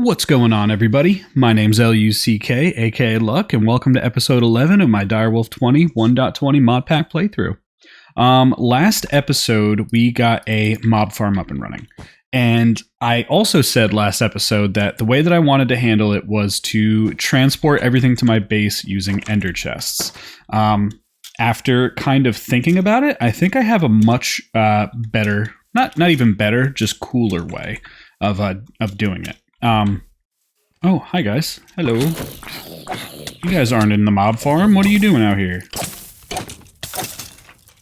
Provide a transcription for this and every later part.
What's going on, everybody? My name's LUCK, aka Luck, and welcome to episode 11 of my Direwolf20 1.20 Modpack playthrough. Last episode, we got a mob farm up and running. And I also said last episode that the way that I wanted to handle it was to transport everything to my base using ender chests. After kind of thinking about it, I think I have a much better, not even better, just cooler way of doing it. Oh, hi guys. Hello. You guys aren't in the mob farm. What are you doing out here?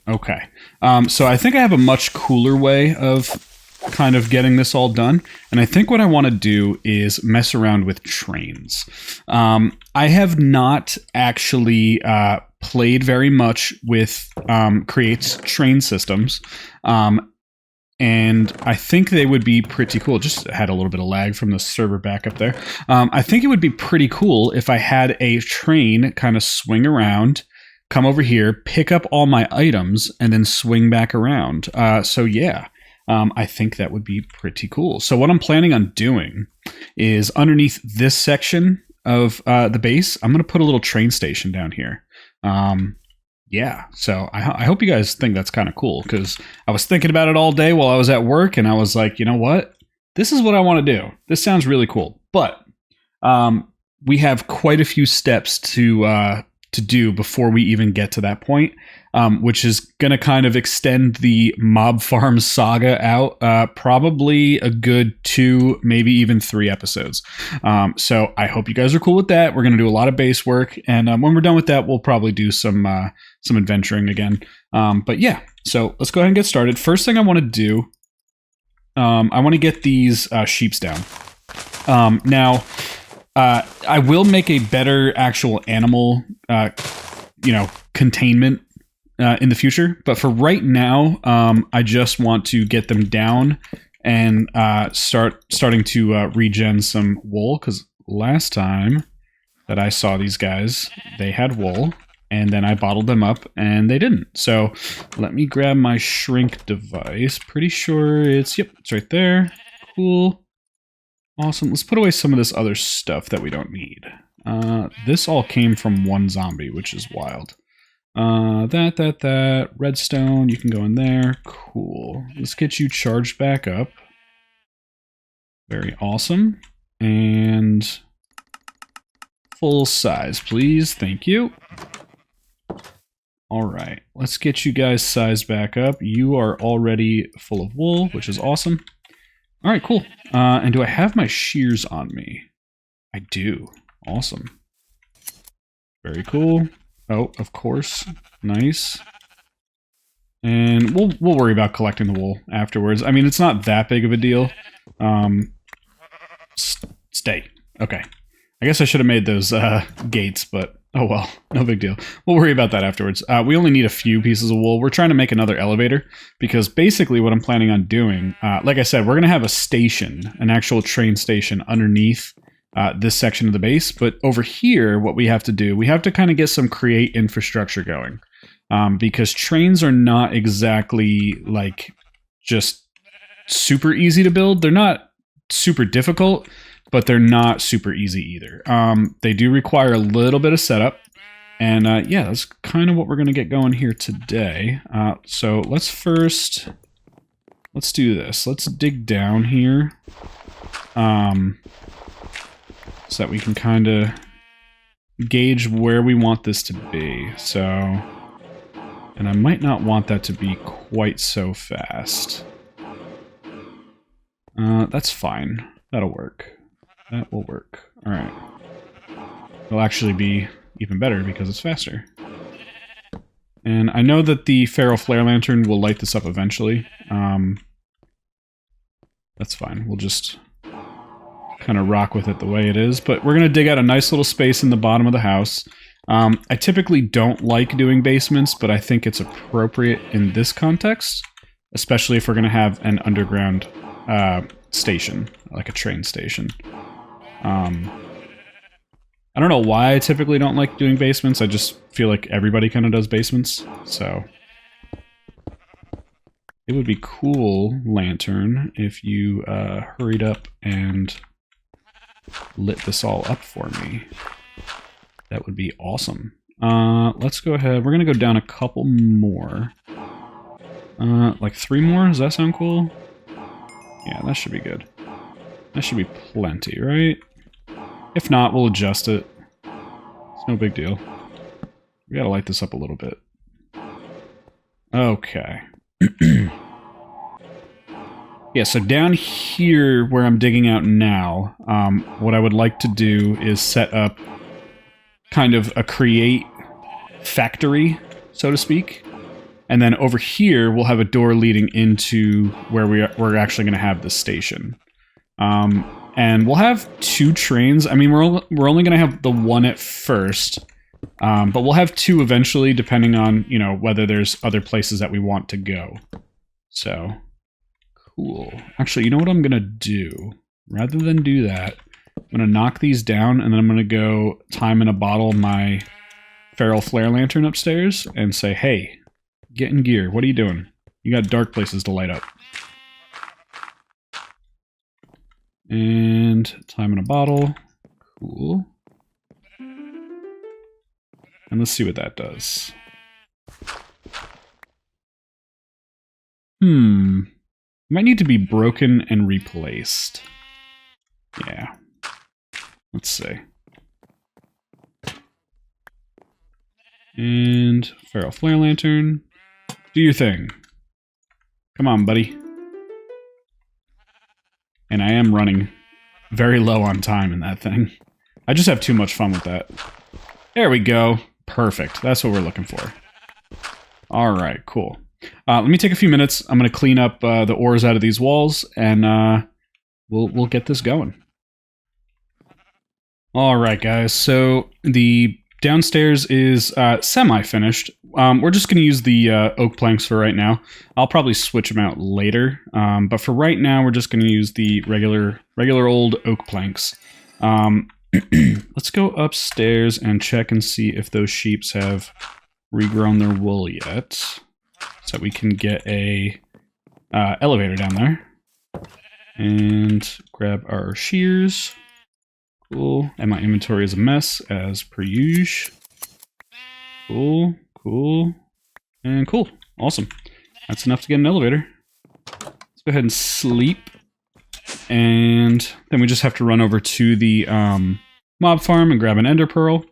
Okay. So I think I have a much cooler way of kind of getting this all done. And I think what I want to do is mess around with trains. I have not actually played very much with Create's train systems. And I think they would be pretty cool. Just had a little bit of lag from the server backup there. I think it would be pretty cool if I had a train kind of swing around, come over here, pick up all my items, and then swing back around. So yeah, I think that would be pretty cool. So what I'm planning on doing is underneath this section of the base, I'm going to put a little train station down here. Yeah, so I hope you guys think that's kind of cool, because I was thinking about it all day while I was at work, and I was like, you know what? This is what I want to do. This sounds really cool. But we have quite a few steps to do before we even get to that point, which is going to kind of extend the mob farm saga out probably a good 2, maybe even 3 episodes. So I hope you guys are cool with that. We're going to do a lot of base work, and when we're done with that, we'll probably do some adventuring again. But yeah, so let's go ahead and get started. First thing I want to do, I want to get these sheeps down. Now, I will make a better actual animal, containment in the future. But for right now, I just want to get them down and starting to regen some wool. Because last time that I saw these guys, they had wool, and then I bottled them up, and they didn't. So let me grab my shrink device. Pretty sure it's right there. Cool. Awesome. Let's put away some of this other stuff that we don't need. This all came from one zombie, which is wild. That. Redstone, you can go in there. Cool. Let's get you charged back up. Very awesome. And full size, please. Thank you. All right. Let's get you guys sized back up. You are already full of wool, which is awesome. All right, cool. And do I have my shears on me? I do. Awesome. Very cool. Oh, of course. Nice. And we'll worry about collecting the wool afterwards. I mean, it's not that big of a deal. Stay. Okay. I guess I should have made those gates, but oh well, no big deal. We'll worry about that afterwards. We only need a few pieces of wool. We're trying to make another elevator, because basically what I'm planning on doing, like I said, we're going to have a station, an actual train station underneath this section of the base. But over here, what we have to do, we have to kind of get some create infrastructure going, because trains are not exactly like just super easy to build. They're not super difficult, but they're not super easy either. They do require a little bit of setup. And yeah, that's kind of what we're going to get going here today. So let's do this. Let's dig down here. So that we can kind of gauge where we want this to be. So, and I might not want that to be quite so fast. That's fine. That'll work. That will work. All right. It'll actually be even better because it's faster. And I know that the Feral Flare Lantern will light this up eventually. That's fine. We'll just kind of rock with it the way it is. But we're going to dig out a nice little space in the bottom of the house. I typically don't like doing basements, but I think it's appropriate in this context, especially if we're going to have an underground station, like a train station. I don't know why I typically don't like doing basements. I just feel like everybody kind of does basements, so it would be cool, Lantern, if you hurried up and lit this all up for me. That would be awesome. Let's go ahead. We're going to go down a couple more. Like 3 more? Does that sound cool? Yeah, that should be good. That should be plenty, right? If not, we'll adjust it. It's no big deal. We gotta light this up a little bit. Okay. Yeah, so down here where I'm digging out now, what I would like to do is set up kind of a create factory, so to speak. And then over here, we'll have a door leading into where we're actually going to have the station. And we'll have 2 trains. I mean, we're only going to have the one at first. But we'll have 2 eventually, depending on, you know, whether there's other places that we want to go. So, cool. Actually, you know what I'm going to do? Rather than do that, I'm going to knock these down, and then I'm going to go time in a bottle my feral flare lantern upstairs and say, hey, get in gear. What are you doing? You got dark places to light up. And time in a bottle. Cool. And let's see what that does. Might need to be broken and replaced. Yeah. Let's see. And feral flare lantern. Do your thing. Come on, buddy. And I am running very low on time in that thing. I just have too much fun with that. There we go. Perfect. That's what we're looking for. Alright, cool. Let me take a few minutes. I'm going to clean up the ores out of these walls, and we'll get this going. Alright, guys. So the downstairs is semi-finished. We're just going to use the oak planks for right now. I'll probably switch them out later. But for right now, we're just going to use the regular old oak planks. Let's go upstairs and check and see if those sheeps have regrown their wool yet. So we can get a elevator down there. And grab our shears. Cool. And my inventory is a mess, as per usual. Cool, cool, and cool. Awesome. That's enough to get an elevator. Let's go ahead and sleep. And then we just have to run over to the mob farm and grab an ender pearl,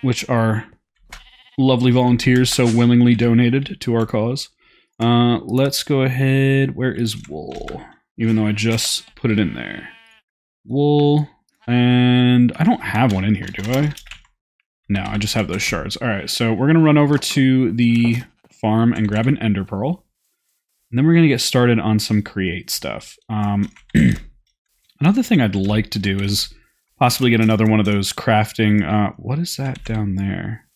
which our lovely volunteers so willingly donated to our cause. Let's go ahead. Where is wool? Even though I just put it in there. Wool, and I don't have one in here, do I? No, I just have those shards. Alright, so we're going to run over to the farm and grab an ender pearl. And then we're going to get started on some create stuff. Another thing I'd like to do is possibly get another one of those crafting... what is that down there?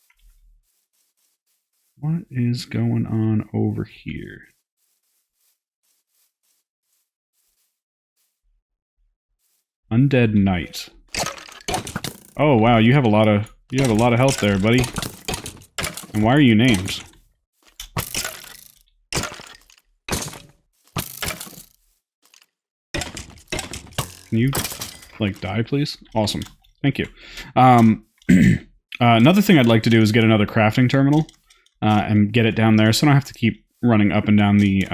What is going on over here? Undead Knight. Oh wow, you have a lot of health there, buddy. And why are you named? Can you like die, please? Awesome. Thank you. Another thing I'd like to do is get another crafting terminal and get it down there, so I don't have to keep running up and down the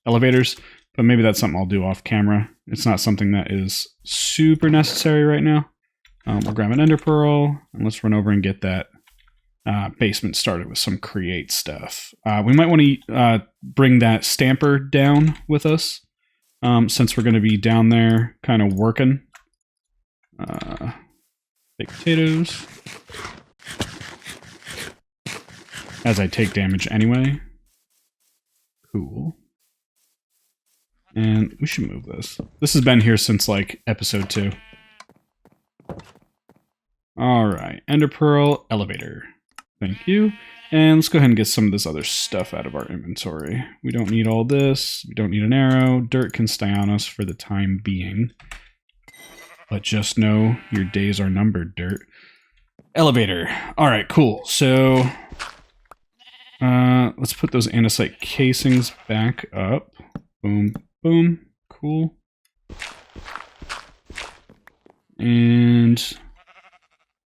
elevators. But maybe that's something I'll do off camera. It's not something that is super necessary right now. We'll grab an ender pearl, and let's run over and get that basement started with some create stuff. We might want to bring that stamper down with us, since we're going to be down there kind of working. Baked potatoes. As I take damage anyway. Cool. And we should move this. This has been here since, like, episode 2. Alright, ender pearl, elevator. Thank you. And let's go ahead and get some of this other stuff out of our inventory. We don't need all this. We don't need an arrow. Dirt can stay on us for the time being. But just know your days are numbered, dirt. Elevator. Alright, cool. So, let's put those andesite casings back up. Boom. Boom. Cool. And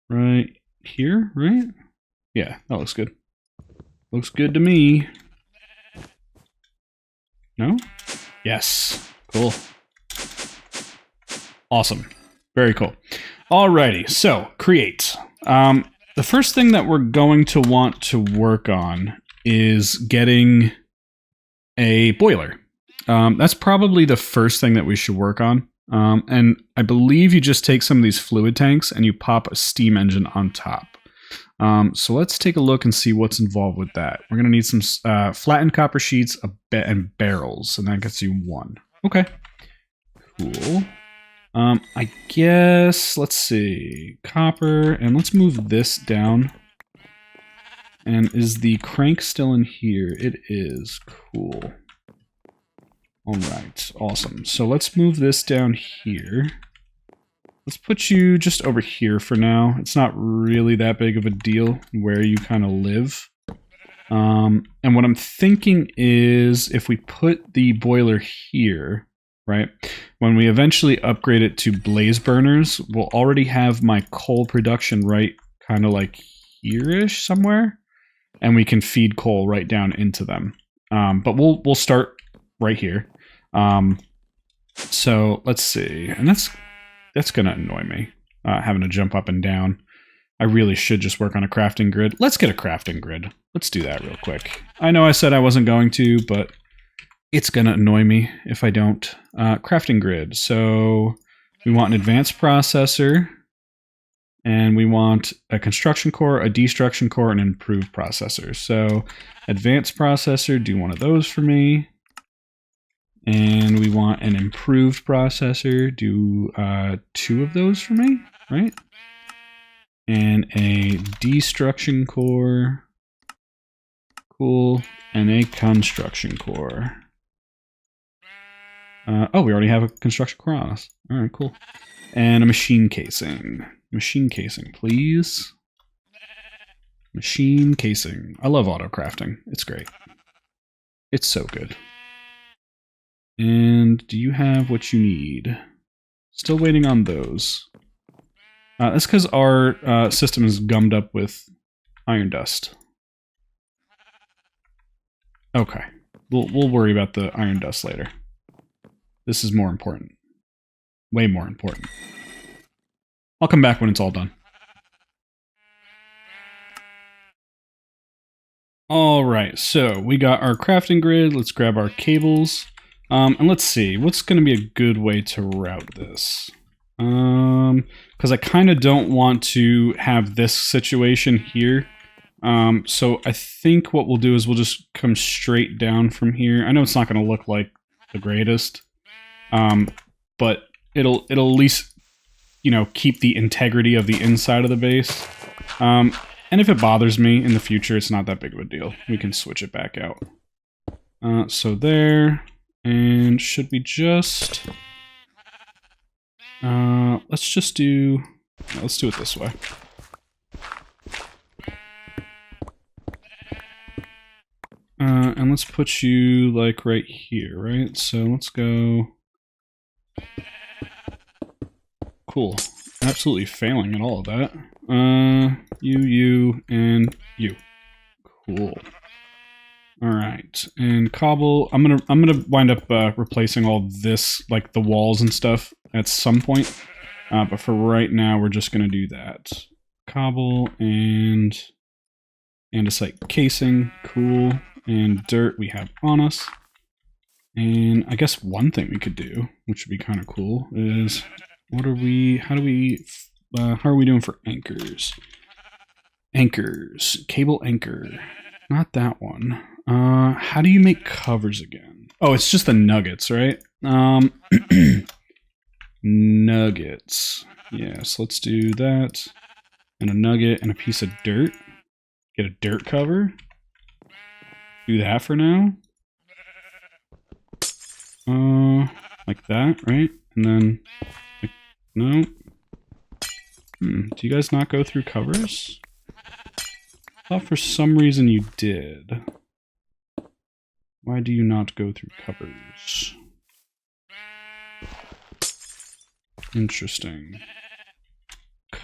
right here, right? Yeah, that looks good. Looks good to me. No? Yes. Cool. Awesome. Very cool. Alrighty, so create. The first thing that we're going to want to work on is getting a boiler. That's probably the first thing that we should work on. And I believe you just take some of these fluid tanks and you pop a steam engine on top. So let's take a look and see what's involved with that. We're going to need some flattened copper sheets and barrels, and that gets you 1. Okay. Cool. I guess, let's see, copper, and let's move this down. And is the crank still in here? It is. Cool. All right, awesome. So let's move this down here. Let's put you just over here for now. It's not really that big of a deal where you kind of live. And what I'm thinking is if we put the boiler here, right, when we eventually upgrade it to blaze burners, we'll already have my coal production right kind of like here-ish somewhere, and we can feed coal right down into them. But we'll start right here. So let's see, and that's gonna annoy me, having to jump up and down. I really should just work on a crafting grid. Let's get a crafting grid. Let's do that real quick. I know I said I wasn't going to, but it's gonna annoy me if I don't. Crafting grid. So we want an advanced processor, and we want a construction core, a destruction core, and an improved processor. So advanced processor, do one of those for me. And we want an improved processor, do 2 of those for me, right? And a destruction core, cool, and a construction core. Oh, we already have a construction core on us. All right, cool. And a machine casing. Machine casing, please. Machine casing. I love auto crafting. It's great. It's so good. And do you have what you need? Still waiting on those. That's because our system is gummed up with iron dust. Okay, we'll worry about the iron dust later. This is more important. Way more important. I'll come back when it's all done. All right, so we got our crafting grid. Let's grab our cables. And let's see, what's going to be a good way to route this? Because I kind of don't want to have this situation here. So I think what we'll do is we'll just come straight down from here. I know it's not going to look like the greatest, but it'll at least, you know, keep the integrity of the inside of the base. And if it bothers me in the future, it's not that big of a deal. We can switch it back out. So there. And should we just... let's just do... let's do it this way. And let's put you, like, right here, right? So let's go... Cool. Absolutely failing at all of that. You, and you. Cool. All right, and cobble. I'm gonna wind up replacing all this, like the walls and stuff, at some point. But for right now, we're just gonna do that. Cobble and andesite casing, cool. And dirt we have on us. And I guess one thing we could do, which would be kind of cool, is how are we doing for anchors? Anchors, cable anchor, not that one. How do you make covers again? Oh, it's just the nuggets, right? Nuggets. Yes, let's do that. And a nugget and a piece of dirt. Get a dirt cover. Do that for now. Like that, right? And then, like, no. Do you guys not go through covers? I thought for some reason you did. Why do you not go through covers? Interesting.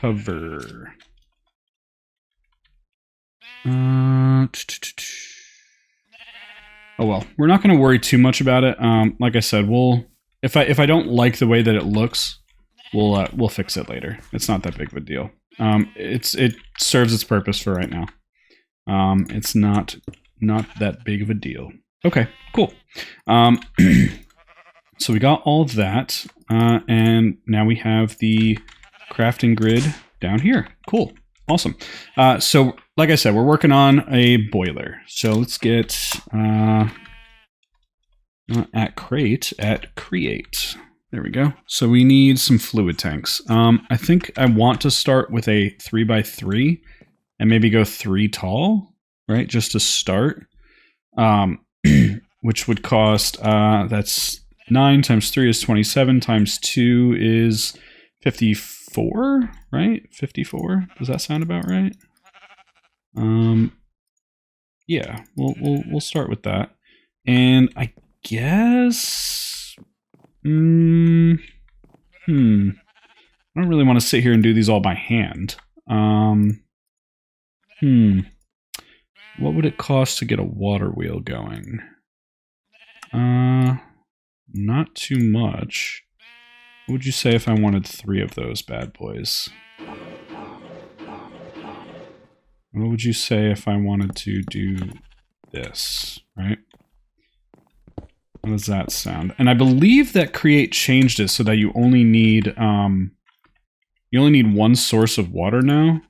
cover. Oh well, we're not going to worry too much about it. Like I said, if I don't like the way that it looks, we'll fix it later. It's not that big of a deal. It serves its purpose for right now. It's not that big of a deal. Okay, cool. So we got all of that, and now we have the crafting grid down here. Cool, awesome. So like I said, we're working on a boiler. So let's get at create. There we go. So we need some fluid tanks. I think I want to start with a 3x3 and maybe go 3 tall, right? Just to start, which would cost, that's 9 times 3 is 27 times 2 is 54, right? 54. Does that sound about right? Yeah, we'll start with that. And I guess I don't really want to sit here and do these all by hand. What would it cost to get a water wheel going? Not too much. What would you say if I wanted 3 of those bad boys? What would you say if I wanted to do this, right? How does that sound? And I believe that Create changed it so that you only need one source of water now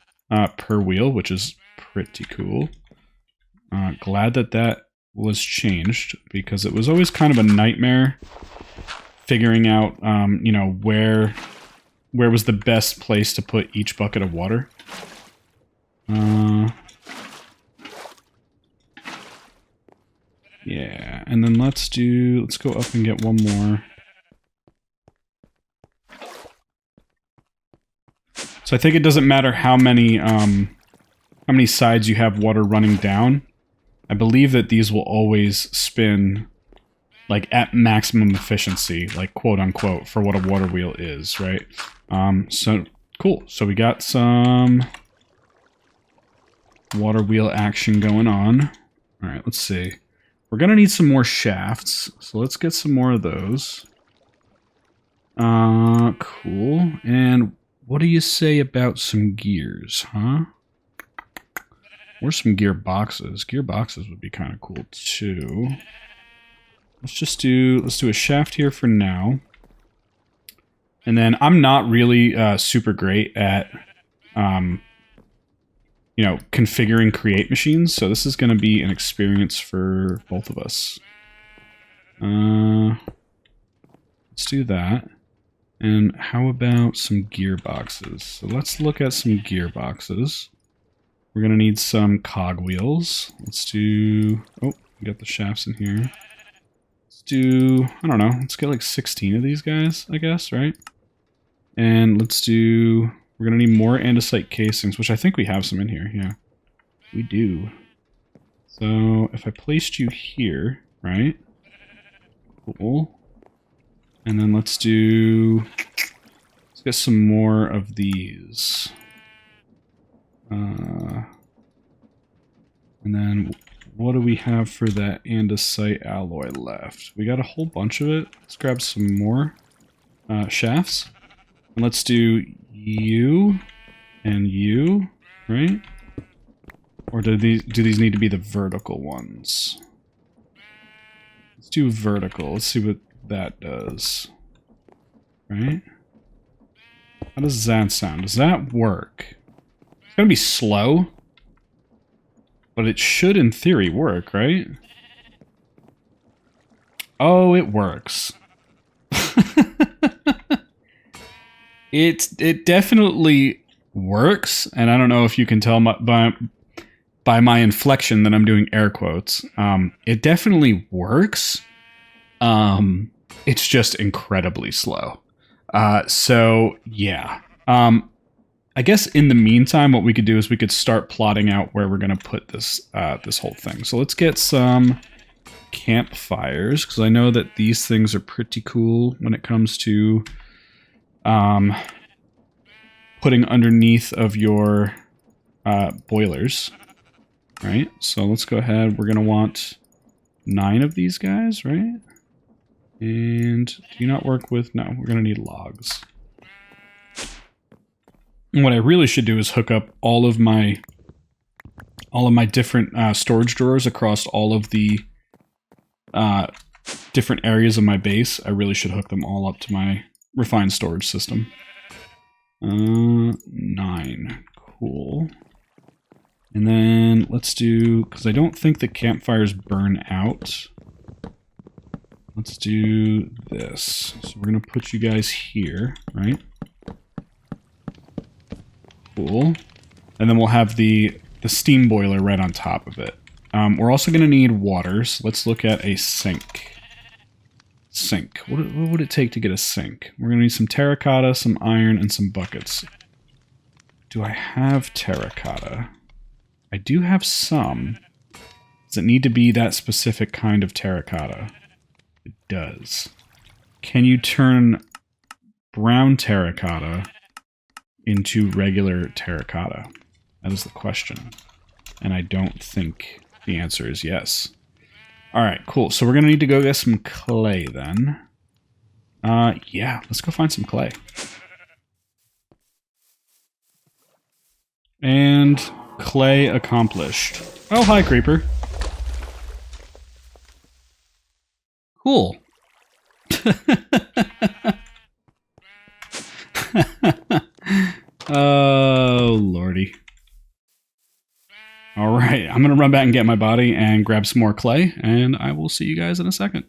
per wheel, which is pretty cool. Glad that was changed, because it was always kind of a nightmare figuring out, you know, where was the best place to put each bucket of water. Yeah, and then let's go up and get one more. So I think it doesn't matter how many sides you have water running down. I believe that these will always spin like at maximum efficiency, like quote unquote, for what a water wheel is, right? So cool. So we got some water wheel action going on. All right, let's see. We're gonna need some more shafts, so let's get some more of those. Cool. And what do you say about some gears, huh? Or some gearboxes. Gearboxes would be kind of cool too. Let's do a shaft here for now. And then I'm not really super great at you know, configuring create machines, so this is going to be an experience for both of us. Let's do that. And how about some gearboxes? So let's look at some gearboxes. We're going to need some cogwheels. Let's do... Oh, we got the shafts in here. Let's do... I don't know. Let's get like 16 of these guys, I guess, right? And let's do... We're going to need more andesite casings, which I think we have some in here. Yeah, we do. So if I placed you here, right? Cool. And then let's get some more of these. And then what do we have for that andesite alloy left? We got a whole bunch of it. Let's grab some more shafts. And let's do you and you, right? Or do these need to be the vertical ones? Let's do vertical. Let's see what that does. Right? How does that sound? Does that work? It's gonna be slow, but it should in theory work, right? Oh, it works. It definitely works, and I don't know if you can tell by my inflection that I'm doing air quotes. It definitely works. It's just incredibly slow. So yeah. I guess in the meantime, what we could do is we could start plotting out where we're going to put this this whole thing. So let's get some campfires, because I know that these things are pretty cool when it comes to putting underneath of your boilers. Right, so let's go ahead. We're going to want 9 of these guys, right? And do you not work with... No, we're going to need logs. And what I really should do is hook up all of my different storage drawers across all of the different areas of my base. I really should hook them all up to my refined storage system. 9. Cool. And then let's do, because I don't think the campfires burn out. Let's do this. So we're going to put you guys here, right? Cool. And then we'll have the steam boiler right on top of it. We're also going to need water, so let's look at a sink. Sink. What would it take to get a sink? We're going to need some terracotta, some iron, and some buckets. Do I have terracotta? I do have some. Does it need to be that specific kind of terracotta? It does. Can you turn brown terracotta into regular terracotta? That is the question. And I don't think the answer is yes. Alright, cool. So we're going to need to go get some clay then. Yeah, let's go find some clay. And clay accomplished. Oh, hi, creeper. Cool. Oh, lordy. Alright, I'm going to run back and get my body and grab some more clay, and I will see you guys in a second.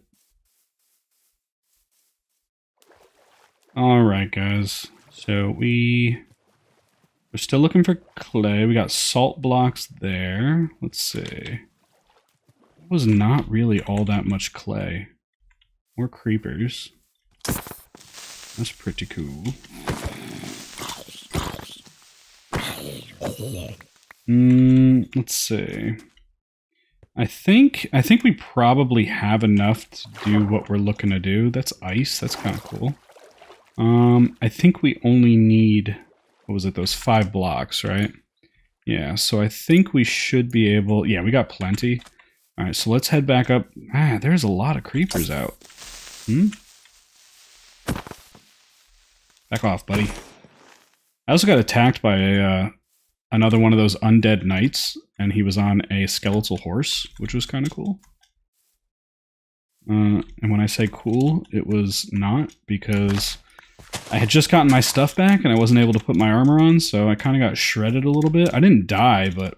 Alright, guys. So we're still looking for clay. We got salt blocks there. Let's see. It was not really all that much clay. More creepers. That's pretty cool. Let's see. I think we probably have enough to do what we're looking to do. That's ice. That's kind of cool. I think we only need, what was it, those 5 blocks, right? Yeah, so I think we should be able... Yeah, we got plenty. Alright, so let's head back up. Ah, there's a lot of creepers out. Back off, buddy. I also got attacked by another one of those undead knights, and he was on a skeletal horse, which was kind of cool. And when I say cool, it was not, because I had just gotten my stuff back, and I wasn't able to put my armor on, so I kind of got shredded a little bit. I didn't die, but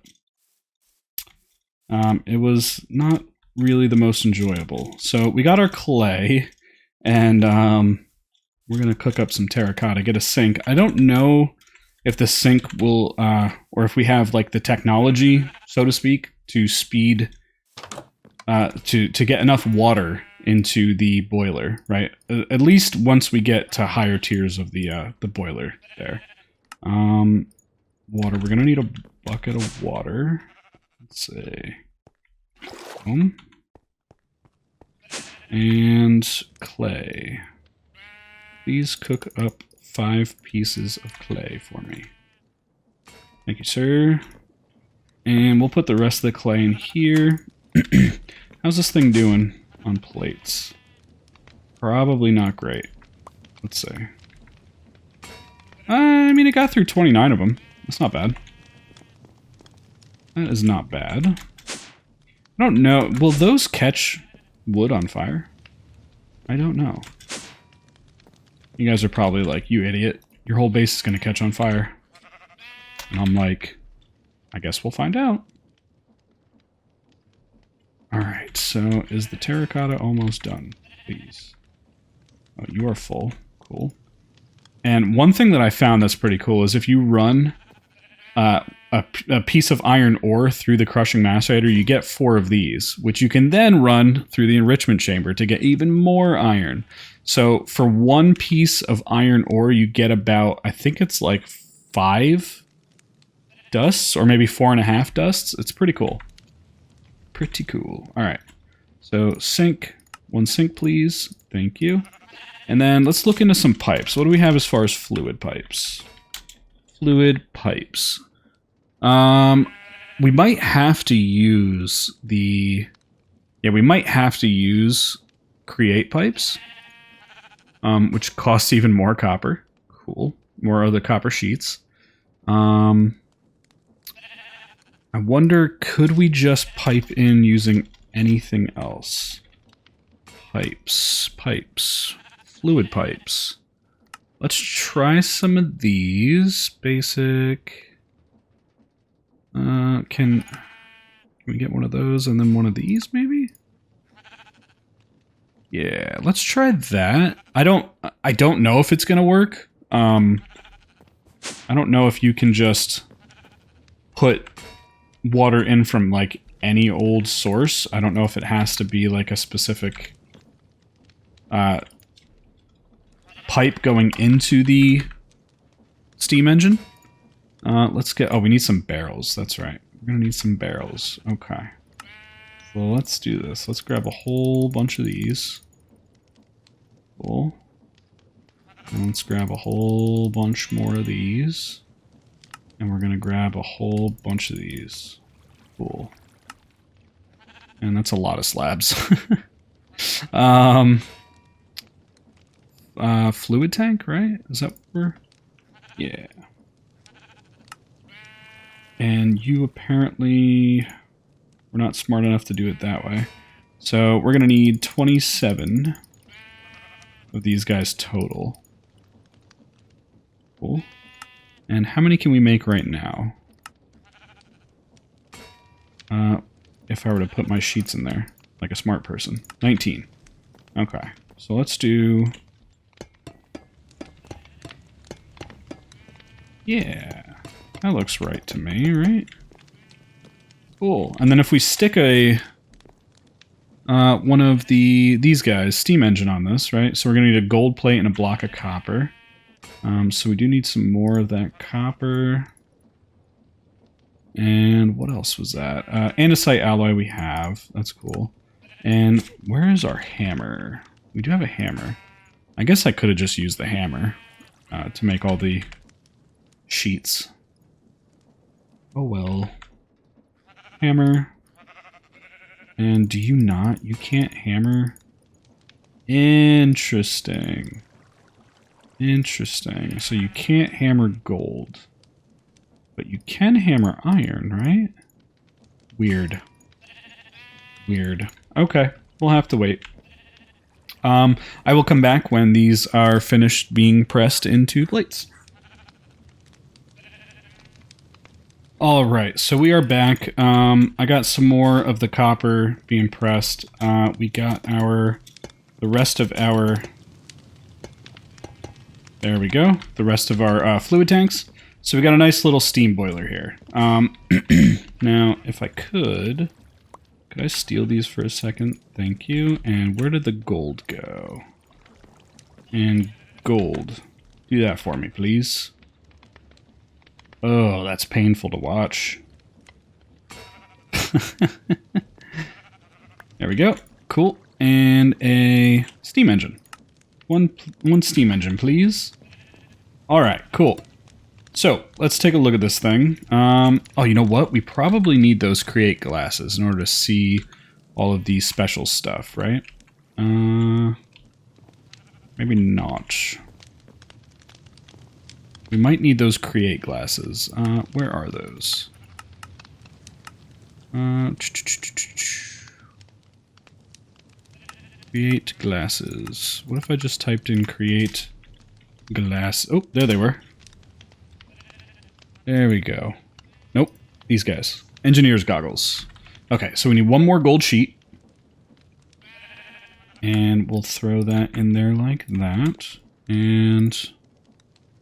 it was not really the most enjoyable. So we got our clay, and we're going to cook up some terracotta, get a sink. I don't know if the sink will, or if we have like the technology, so to speak, to speed, to get enough water into the boiler, right? At least once we get to higher tiers of the boiler there. Water, we're gonna need a bucket of water. Let's see. And clay. Please cook up 5 pieces of clay for me. Thank you, sir. And we'll put the rest of the clay in here. How's this thing doing on plates? Probably not great. Let's see. I mean, it got through 29 of them. That's not bad. That is not bad. I don't know. Will those catch wood on fire? I don't know. You guys are probably like, you idiot. Your whole base is going to catch on fire. And I'm like, I guess we'll find out. Alright, so is the terracotta almost done? Please. Oh, you are full. Cool. And one thing that I found that's pretty cool is if you run a piece of iron ore through the crushing macerator, you get 4 of these, which you can then run through the enrichment chamber to get even more iron. So for 1 piece of iron ore, you get about, I think it's like 5 dusts, or maybe 4.5 dusts. It's pretty cool. Pretty cool. Alright. So sink. 1 sink, please. Thank you. And then let's look into some pipes. What do we have as far as fluid pipes? fluid pipes. We might have to use the... Yeah, we might have to use create pipes, which costs even more copper. Cool. More of the copper sheets. I wonder, could we just pipe in using anything else? Pipes. Fluid pipes. Let's try some of these. Basic... Can we get one of those and then one of these, maybe? Yeah, let's try that. I don't know if it's gonna work. I don't know if you can just put water in from, like, any old source. I don't know if it has to be, like, a specific pipe going into the steam engine. Let's get... Oh, we need some barrels. That's right. We're gonna need some barrels. Okay. So let's do this. Let's grab a whole bunch of these. Cool. And let's grab a whole bunch more of these. And we're gonna grab a whole bunch of these. Cool. And that's a lot of slabs. Fluid tank, right? Is that what we're... Yeah. And you apparently were not smart enough to do it that way. So we're going to need 27 of these guys total. Cool. And how many can we make right now? If I were to put my sheets in there, like a smart person. 19. Okay. So let's do... Yeah. That looks right to me, right? Cool. And then if we stick a one of these guys, steam engine on this, right? So we're gonna need a gold plate and a block of copper. So we do need some more of that copper. And what else was that? Andesite alloy we have. That's cool. And where is our hammer? We do have a hammer. I guess I could have just used the hammer to make all the sheets. Oh well. Hammer. And do you not? You can't hammer? Interesting. Interesting. So you can't hammer gold. But you can hammer iron, right? Weird. Weird. Okay. We'll have to wait. I will come back when these are finished being pressed into plates. Alright, so we are back. I got some more of the copper being pressed. We got the rest of our... There we go. The rest of our fluid tanks. So we got a nice little steam boiler here. Now, if I could I steal these for a second? Thank you. And where did the gold go? And gold. Do that for me, please. Oh, that's painful to watch. There we go. Cool. And a steam engine. One steam engine, please. Alright, cool. So, let's take a look at this thing. Oh, you know what? We probably need those create glasses in order to see all of these special stuff, right? Maybe not. We might need those create glasses. Where are those? Create glasses. What if I just typed in create glass? Oh, there they were. There we go. Nope, these guys. Engineer's goggles. Okay, so we need one more gold sheet. And we'll throw that in there like that. And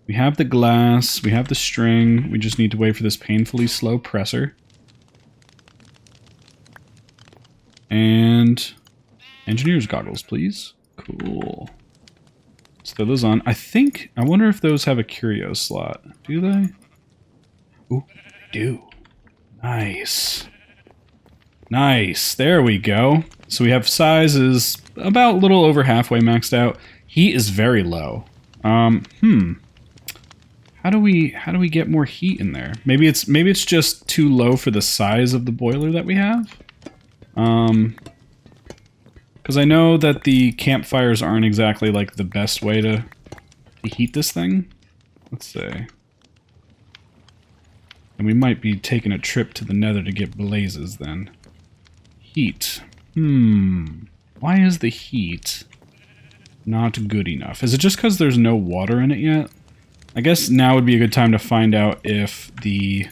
we have the glass, we have the string, we just need to wait for this painfully slow presser. And engineer's goggles, please. Cool. Let's throw those on. I wonder if those have a curio slot. Do they? Ooh, they do. Nice. Nice. There we go. So we have size is about a little over halfway maxed out. Heat is very low. How How do we get more heat in there? Maybe it's just too low for the size of the boiler that we have. Because I know that the campfires aren't exactly like the best way to heat this thing. Let's see. And we might be taking a trip to the Nether to get blazes then. Heat. Why is the heat not good enough? Is it just because there's no water in it yet? I guess now would be a good time to find out if the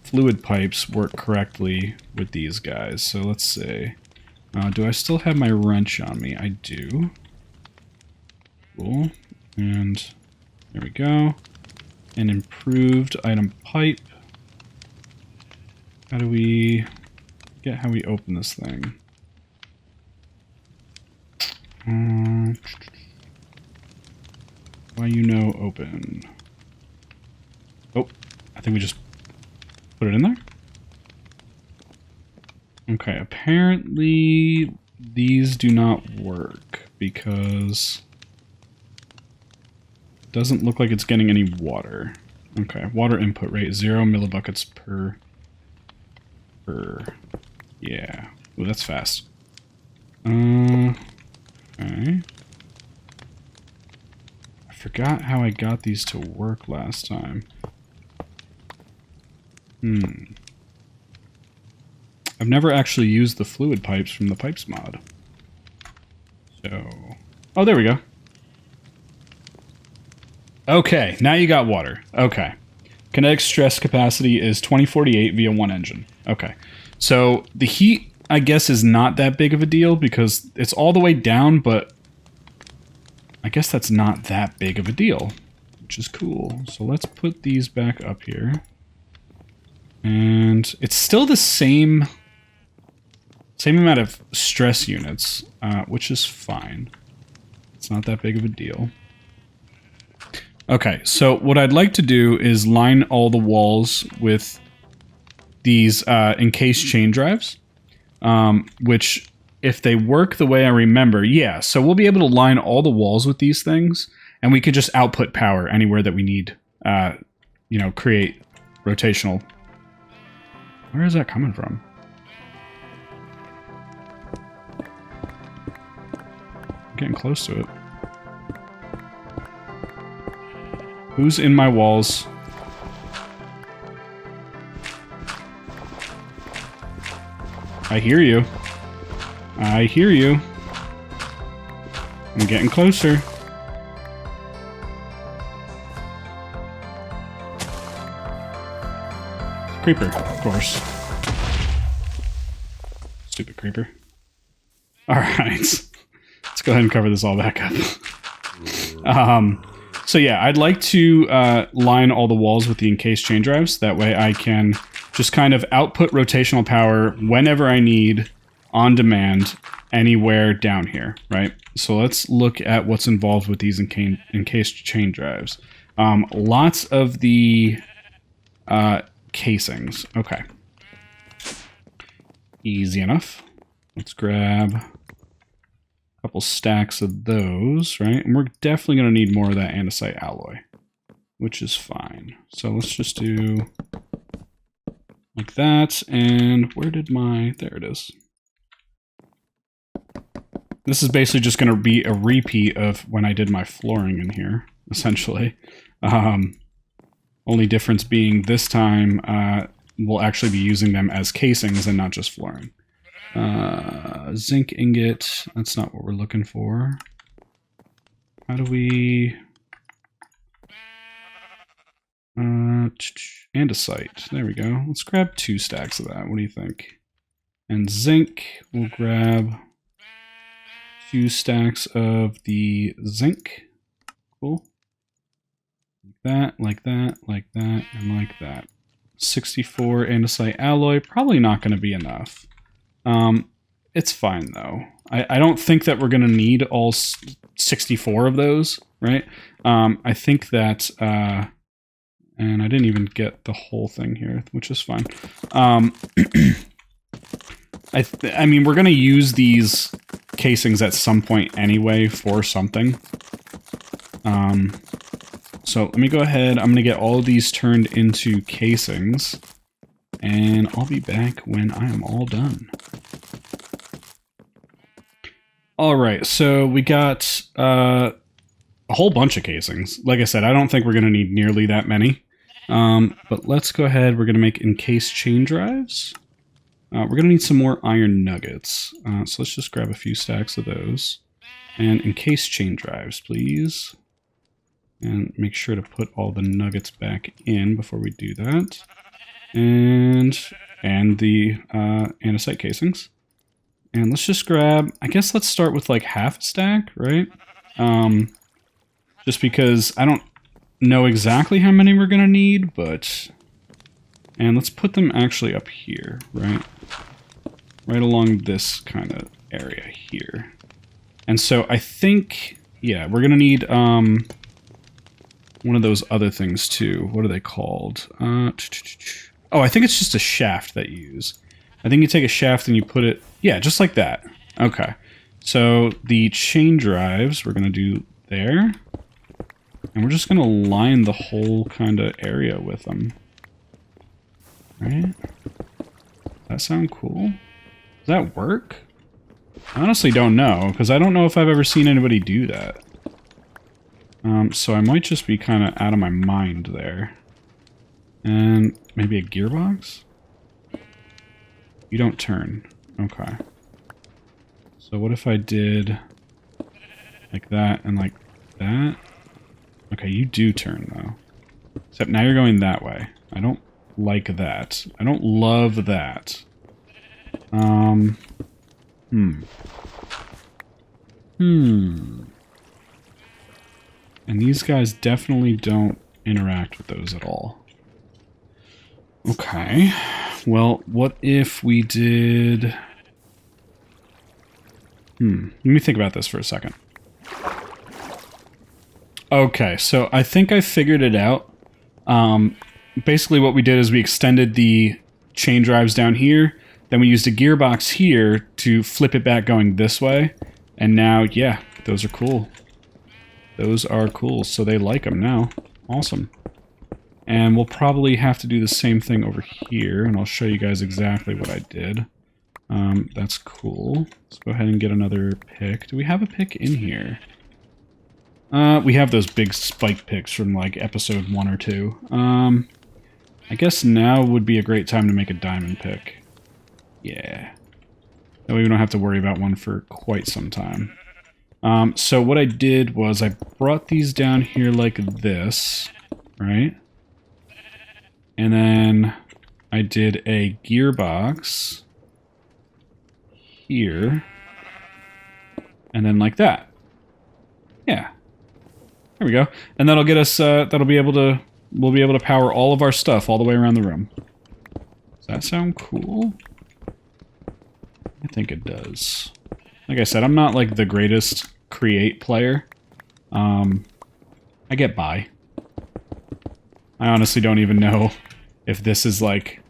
fluid pipes work correctly with these guys. So let's see. Do I still have my wrench on me? I do. Cool. And there we go. An improved item pipe. How do we get how we open this thing? Why open? Oh, I think we just put it in there. Okay, apparently these do not work because it doesn't look like it's getting any water. Okay, water input rate 0 millibuckets per. Yeah. Oh, that's fast. Okay. I forgot how I got these to work last time. I've never actually used the fluid pipes from the pipes mod. So... Oh, there we go. Okay, now you got water. Okay. Kinetic stress capacity is 2048 via one engine. Okay. So the heat, I guess, is not that big of a deal because it's all the way down, but I guess that's not that big of a deal, which is cool. So let's put these back up here. And it's still the same amount of stress units, which is fine. It's not that big of a deal. Okay, so what I'd like to do is line all the walls with these encased chain drives, which, if they work the way I remember, yeah, so we'll be able to line all the walls with these things, and we could just output power anywhere that we need, you know, create rotational. Where is that coming from? I'm getting close to it. Who's in my walls? I hear you. I hear you. I'm getting closer. Creeper, of course. Stupid creeper. Alright. Let's go ahead and cover this all back up. So yeah, I'd like to line all the walls with the encased chain drives. That way I can just kind of output rotational power whenever I need, on demand, anywhere down here, right? So let's look at what's involved with these encased chain drives. Lots of the casings. Okay. Easy enough. Let's grab a couple stacks of those, right? And we're definitely going to need more of that andesite alloy, which is fine. So let's just do like that. And where did my... There it is. This is basically just going to be a repeat of when I did my flooring in here, essentially. Only difference being this time we'll actually be using them as casings and not just flooring. Zinc ingot, that's not what we're looking for. How do we... andesite, there we go. Let's grab 2 stacks of that, what do you think? And zinc, we'll grab 2 stacks of the zinc. Cool. Like that, and like that. 64 andesite alloy, probably not going to be enough. It's fine though. I don't think that we're going to need all 64 of those, right? I think that, and I didn't even get the whole thing here, which is fine. I mean, we're going to use these casings at some point anyway for something. So let me go ahead. I'm going to get all of these turned into casings. And I'll be back when I am all done. Alright, so we got a whole bunch of casings. Like I said, I don't think we're going to need nearly that many. But let's go ahead. We're going to make encased chain drives. We're going to need some more iron nuggets. So let's just grab a few stacks of those. And encased chain drives, please. And make sure to put all the nuggets back in before we do that. And the andesite casings. And let's just grab, I guess let's start with like half a stack, right? Just because I don't know exactly how many we're going to need, but... And let's put them actually up here, right? Right along this kind of area here. And so I think, yeah, we're going to need one of those other things too. What are they called? Oh, I think it's just a shaft that you use. I think you take a shaft and you put it... Yeah, just like that. Okay. So the chain drives we're going to do there. And we're just going to line the whole kind of area with them. Right? Does that sound cool? Does that work? I honestly don't know, because I don't know if I've ever seen anybody do that. So I might just be kind of out of my mind there. And maybe a gearbox? You don't turn. Okay. So what if I did like that and like that? Okay, you do turn though. Except now you're going that way. I don't like that. I don't love that. And these guys definitely don't interact with those at all. Okay. Well, what if we did... Let me think about this for a second. Okay, so I think I figured it out. Basically what we did is we extended the chain drives down here, then we used a gearbox here to flip it back going this way, and now, yeah, those are cool. Those are cool, so they like them now. Awesome. And we'll probably have to do the same thing over here, and I'll show you guys exactly what I did. That's cool. Let's go ahead and get another pick. Do we have a pick in here? We have those big spike picks from, like, episode 1 or 2. I guess now would be a great time to make a diamond pick. Yeah. That way we don't have to worry about one for quite some time. So what I did was I brought these down here like this, right? And then I did a gearbox here, and then like that. Yeah. There we go. And that'll get us, we'll be able to power all of our stuff all the way around the room. Does that sound cool? I think it does. Like I said, I'm not like the greatest create player. I get by. I honestly don't even know if this is like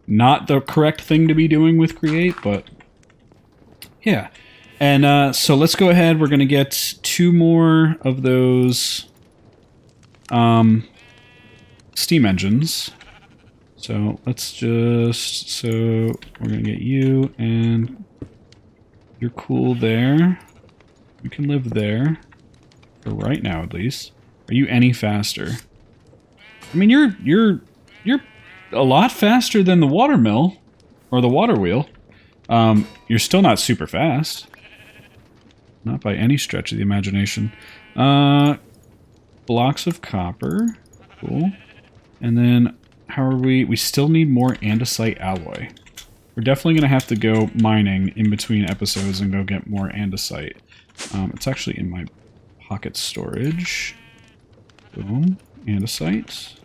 not the correct thing to be doing with create, but yeah. And so let's go ahead. We're going to get 2 more of those steam engines. So let's just, so we're going to get you, and you're cool there. You can live there. For right now, at least. Are you any faster? I mean, you're a lot faster than the water mill, or the water wheel. You're still not super fast. Not by any stretch of the imagination. Blocks of copper. Cool. And then, how are we? We still need more andesite alloy. We're definitely going to have to go mining in between episodes and go get more andesite. It's actually in my pocket storage. Boom. Andesite.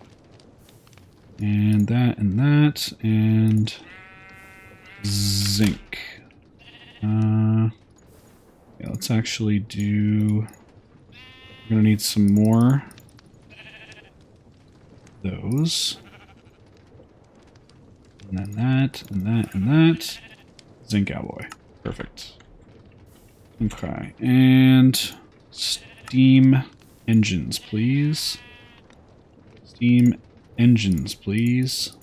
And that, and zinc. Yeah, let's actually do... We're going to need some more of those. And then that, and that, and that. Zinc alloy. Perfect. Okay, and steam engines, please. Steam engines, please.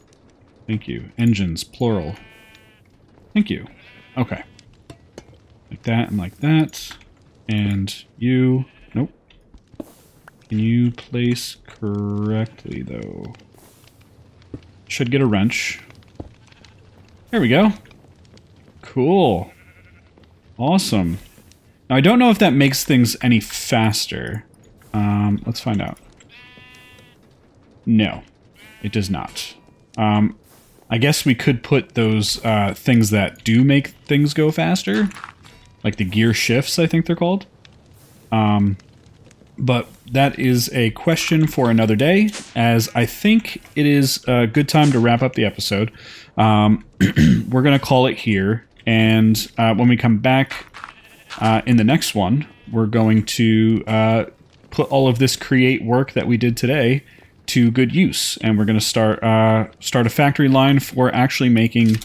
Thank you. Engines, plural. Thank you. Okay. Like that and like that. And you... Nope. Can you place correctly, though? Should get a wrench. There we go. Cool. Awesome. Now, I don't know if that makes things any faster. Let's find out. No, it does not. I guess we could put those things that do make things go faster. Like the gear shifts, I think they're called. But that is a question for another day, as I think it is a good time to wrap up the episode. We're going to call it here, and when we come back in the next one, we're going to put all of this create work that we did today to good use, and we're going to start a factory line for actually making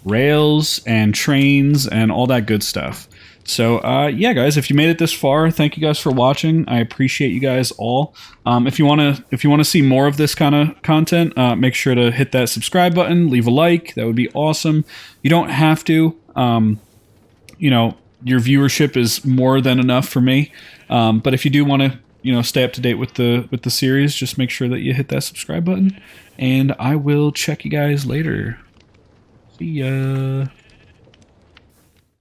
rails and trains and all that good stuff. So, yeah, guys, if you made it this far, thank you guys for watching. I appreciate you guys all. If you wanna see more of this kind of content, make sure to hit that subscribe button, leave a like. That would be awesome. You don't have to. You know, your viewership is more than enough for me. But if you do want to, stay up to date with the series, just make sure that you hit that subscribe button. And I will check you guys later. See ya.